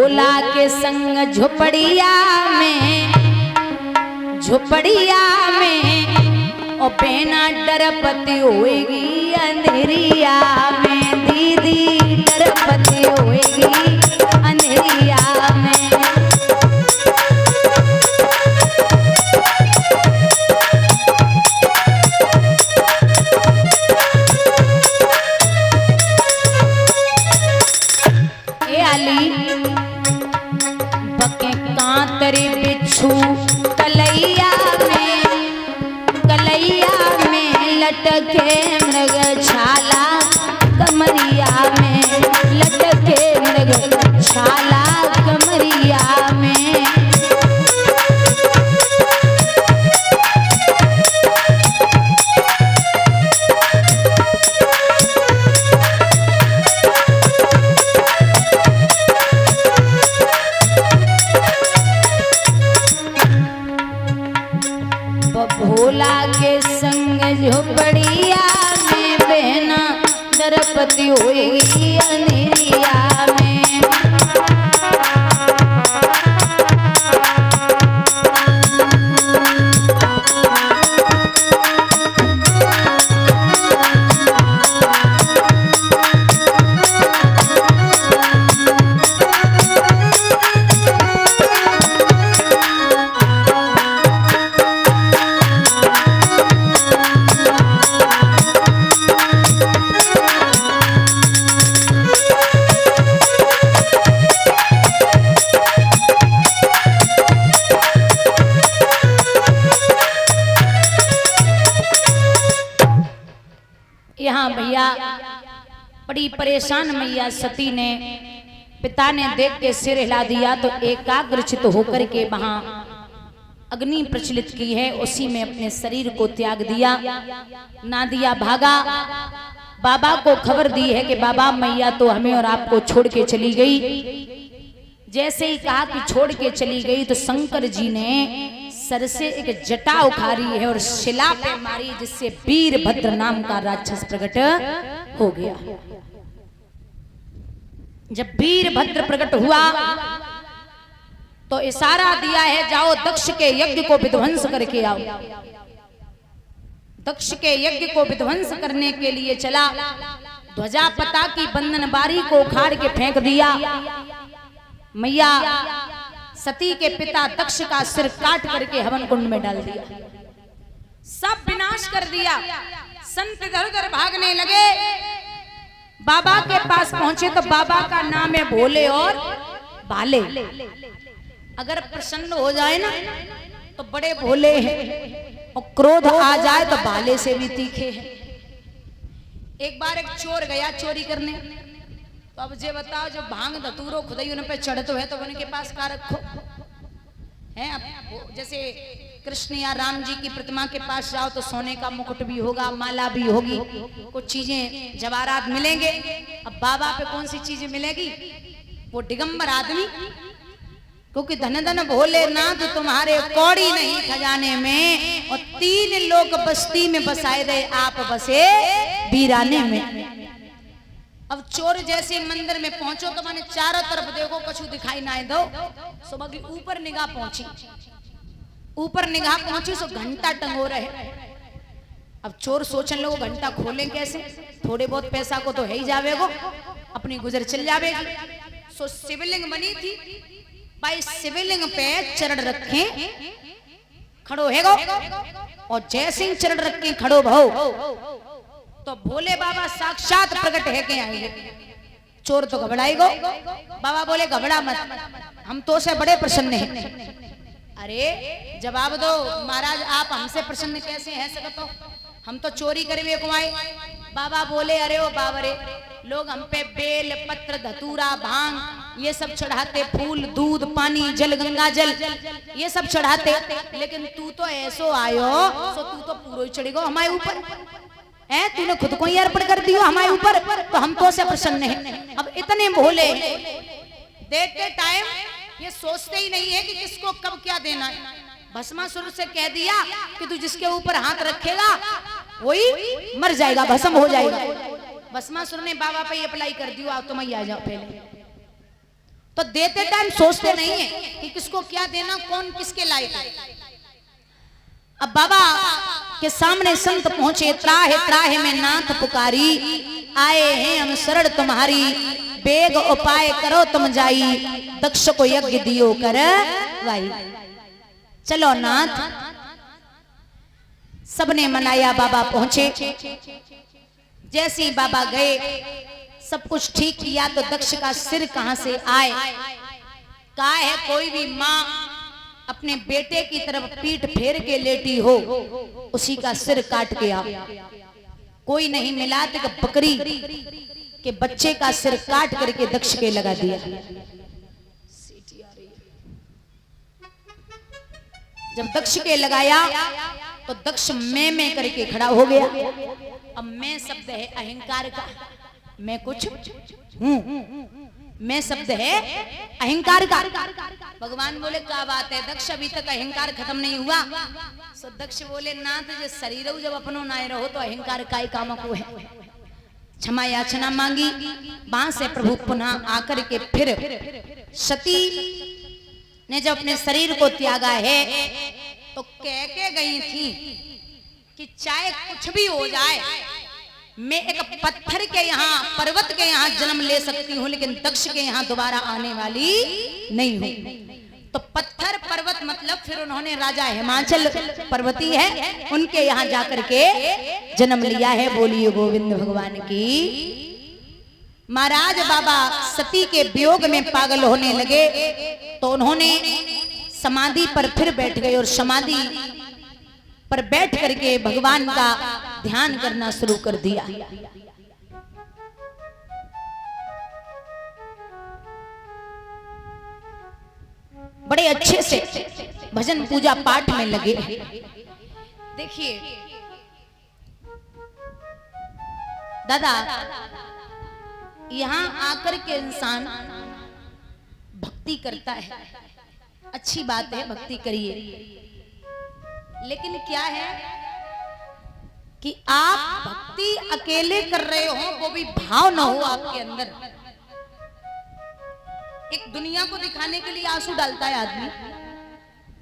भोला के संग झुपड़िया में ओ बेना डरपति होएगी अंधेरिया में, दीदी डरपति होएगी अंधेरिया में। बके कांतरे बिच्छू कलैया में लटके मृग छाला कमरिया में, लटके मृग छाला कमरिया में। भोला के संग झोपड़िया में बहना दरपति हुई अंधेरिया में। यहाँ भैया बड़ी परेशान मैया सती ने, पिता ने देख के सिर हिला दिया तो एकाग्रचित होकर के वहां अग्नि प्रचलित की है, उसी में अपने शरीर को त्याग दिया। ना दिया भागा, बाबा को खबर दी है कि बाबा मैया तो हमें और आपको छोड़ के चली गई। जैसे ही कहा कि छोड़ के चली गई तो शंकर जी ने सर से एक जटा उखाड़ी है और शिला पे मारी, जिससे वीरभद्र नाम का राक्षस प्रकट हो गया। जब वीरभद्र प्रकट हुआ तो इशारा दिया है जाओ दक्ष के यज्ञ को विध्वंस करके आओ। दक्ष के यज्ञ को विध्वंस करने के लिए चला, ध्वजा पताकी बंधन बारी को उखाड़ के फेंक दिया। मैया सती के पिता दक्ष का सिर काट करके हवन कुंड में डाल दिया, सब विनाश कर दिया। संत इधर उधर भागने लगे, बाबा के पास पहुंचे तो बाबा का नाम है भोले और भाले। अगर प्रसन्न हो जाए ना तो बड़े भोले हैं और क्रोध आ जाए तो भाले से भी तीखे हैं। एक बार एक चोर गया चोरी करने, तो अब जे बताओ जो भांग धतूरो खुदाई उन पे चढ़ते है तो उनके पास का रखो है। अब जैसे कृष्ण या राम जी की प्रतिमा के पास जाओ तो सोने का मुकुट भी होगा, माला भी होगी, कुछ चीजें जवाहरात मिलेंगे। अब बाबा पे कौन सी चीजें मिलेगी? वो दिगंबर आदमी, क्योंकि धन धन भोलेनाथ तुम्हारे कौड़ी नहीं खजाने में, और 3 लोग बस्ती में बसाए गए आप बसे वीराने में। अब चोर जैसे मंदिर में पहुंचो तो मैंने चारों तरफ देखो कछु दिखाई ना दो। सुबह की ऊपर निगाह पहुंची, ऊपर निगाह पहुंची तो घंटा टंगो रहे। अब चोर सोचने लोग घंटा खोलें कैसे, थोड़े बहुत पैसा को तो है ही जावेगो, अपनी गुजर चल जावेगी। सो शिवलिंग बनी थी, भाई शिवलिंग पे चरण रखे खड़ो है गो, और जैसे ही चरण रखे खड़ो भाओ तो भोले बाबा साक्षात प्रकट है के आएंगे। चोर तो घबराई गो, बाबा बोले घबरा मत, हम तो से बड़े प्रसन्न हैं। अरे जवाब दो महाराज, आप हमसे प्रसन्न कैसे हैं सकतो, हम तो चोरी करे को आए। बाबा बोले अरे ओ बाबरे, लोग हम पे बेल पत्र धतूरा भांग ये सब चढ़ाते, फूल दूध पानी जल गंगा जल ये सब चढ़ाते, लेकिन तू तो ऐसो आयो सो तू तो पूरा ही चढ़ेगो हमारे ऊपर है, तूने खुद को ही अर्पण कर दियो हमारे ऊपर, तो हम तो से प्रसन्न हैं। अब इतने भोले देखते टाइम ये सोचते ही नहीं है कि किसको कब क्या देना है। भस्मासुर से कह दिया कि तू जिसके ऊपर हाथ रखेगा वही मर जाएगा, भस्म हो जाएगा। भस्मासुर ने बाबा पे अप्लाई कर दियो, आओ तुम ही आ जाओ पहले। तो देते टाइम सोचते नहीं है कि किसको क्या देना, कौन किसके लायक है। अब बाबा के सामने संत पहुंचे, त्राहे त्राहे में नाथ पुकारी, आए हैं हम शरण तुम्हारी, बेग उपाय करो तुम जाई, दक्ष को यज्ञ दियो कर वाई। चलो नाथ, सबने मनाया, बाबा पहुंचे। जैसे ही बाबा गए, सब कुछ ठीक किया, तो दक्ष का सिर कहां से आए। कहा है कोई भी माँ अपने बेटे की तरफ पीठ फेर के लेटी हो, उसी का सिर काट के आ। कोई नहीं मिला तो बकरी के बच्चे का सिर काट करके दक्ष के लगा दिया। जब दक्ष के लगाया तो दक्ष मैं करके खड़ा हो गया। अब मैं शब्द है अहंकार का, मैं कुछ हूं, मैं शब्द है अहंकार का। भगवान बोले क्या बात है दक्ष, अभी तक अहंकार खत्म नहीं हुआ। सो दक्ष बोले नाथ, जो शरीर जब अपनो ना रहो तो अहंकार काय काम को है। क्षमा याचना मांगी, वहां से प्रभु पुनः आकर के फिर सती ने जब अपने शरीर को त्यागा है तो कह के गई थी कि चाहे कुछ भी हो जाए, मैं एक पत्थर के यहाँ, पर्वत के यहाँ जन्म ले सकती हूँ, लेकिन दक्ष के यहाँ दोबारा आने वाली नहीं हूँ। तो पत्थर पर्वत मतलब फिर उन्होंने राजा हिमाचल पर्वती है, उनके यहाँ जाकर के जन्म लिया है। बोलिए गोविंद भगवान की। महाराज बाबा सती के वियोग में पागल होने लगे, तो उन्होंने समाधि पर फिर बैठ गए और समाधि पर बैठ करके भगवान का ध्यान करना शुरू कर दिया। बड़े अच्छे से भजन पूजा पाठ में लगे। देखिए दादा, यहां आकर के इंसान भक्ति करता है, अच्छी बात है, भक्ति करिए, लेकिन क्या है कि आप भक्ति अकेले कर रहे हो, वो भी भाव ना हो आपके अंदर। एक दुनिया को दिखाने के लिए आंसू डालता है आदमी।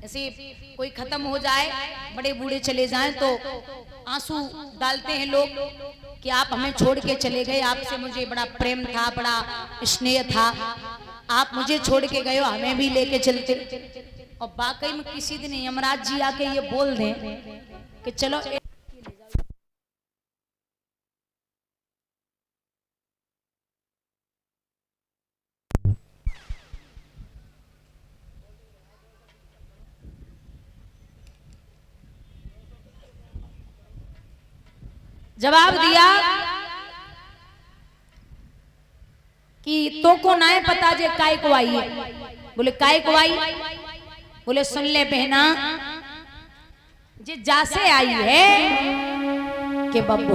ऐसे कोई खत्म हो जाए, बड़े बूढ़े चले जाएं तो आंसू डालते हैं लोग कि आप हमें छोड़ के चले गए, आपसे मुझे बड़ा प्रेम था, बड़ा स्नेह था, आप मुझे छोड़ के गए हो, हमें भी लेके चलते। और वाकई में किसी दिन यमराज जी आके ये बोल दें कि चलो जवाब दिया कि तो को ना पता जे काय को आई है। बोले काय को आई? बोले सुन ले बहना, जे जा से आई है कि बब्बू